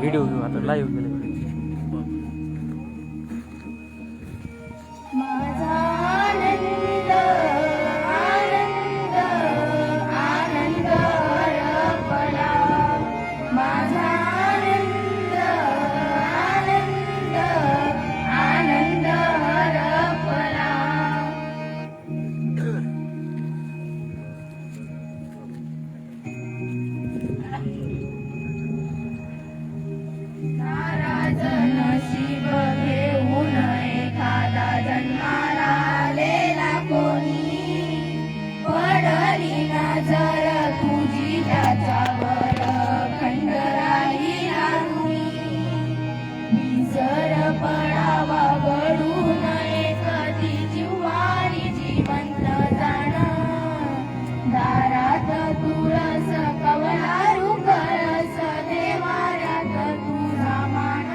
Video आता live केले. माझा आनंद आनंद आनंद हरपला, माझा आनंद आनंद आनंद हरपला. नाराज नशीब घेऊन एखादा जन्माला आलेला कोणी, पडली नजर तुझी त्याच्यावर खंडराई लागली. विसर पडावा घडू नये कधी जिव्हारी जिवंत जाणं, दारात तुळस कवलारू कळस देवाऱ्यात तुझा मान,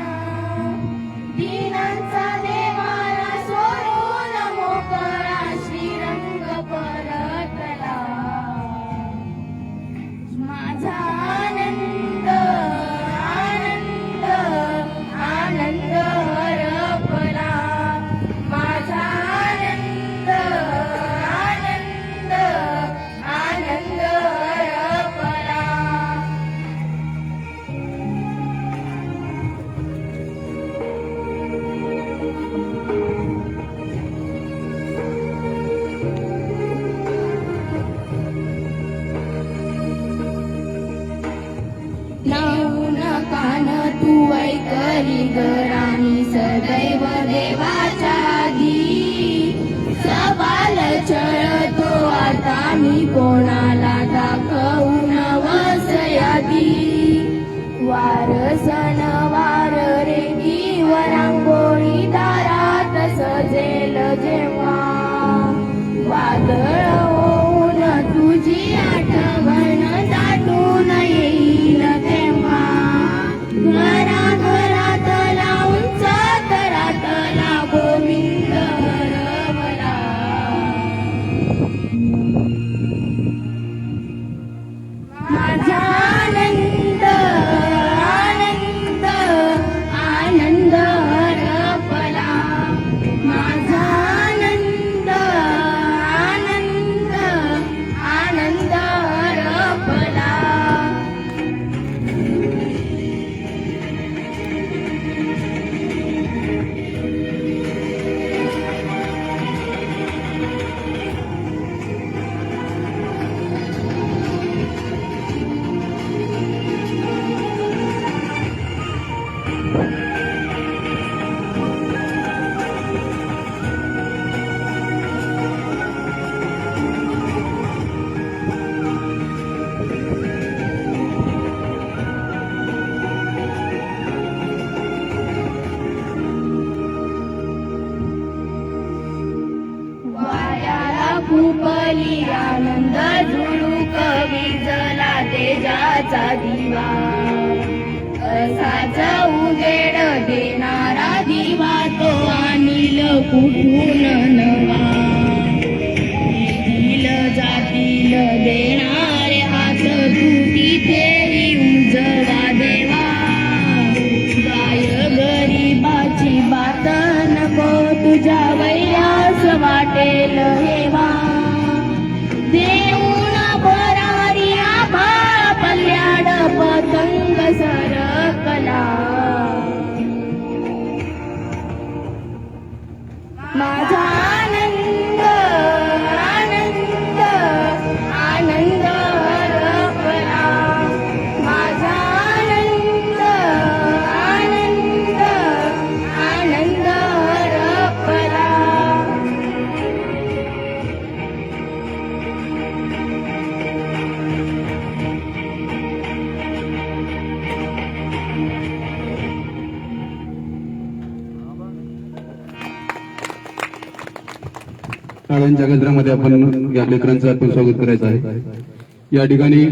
दीनांचा देवारा सोडून मोकळा श्रीरंग परतला. माझा आनंद आनंद आनंद हरपला, माझा आनंद आनंद आनंद हरपला. लावून कान तू ऐकली गराणी सदैव देवाच्या आधी, सवाल छळतो आता मी कोणाला दाखवून वसयादी. वारसन वार रेगी वरांगोळी दारात सजेल जेव्हा, वादळ होऊन तुझी आठवण दाटून येईल तेव्हा, घराघरात लावून सतरातला गोविंद हरवला. माझा आनंद आनंद आनंद हरपला, माझा आनंद आनंद आनंद हरपला. वाऱ्याला खुपली आनंद झुळूक विजला तेजाचा दिवा, असाच उजेड देणारा दिवा तो आणील कुठून नवा. येतील जातील देणारे हात तू तिथेही उजवा देवा. गाय गरीबाची बात नको तुझ्या वैयास वाटेल हेवा. देऊन भरारी आभा पल्याड पतंग सरकला, माझा आनंद आनंद आनंद हरपला, माझा आनंद आनंद आनंद हरपला. टाळ्यांच्या गजरामध्ये आपण या लेकरांचं आपण स्वागत करायचं आहे. या ठिकाणी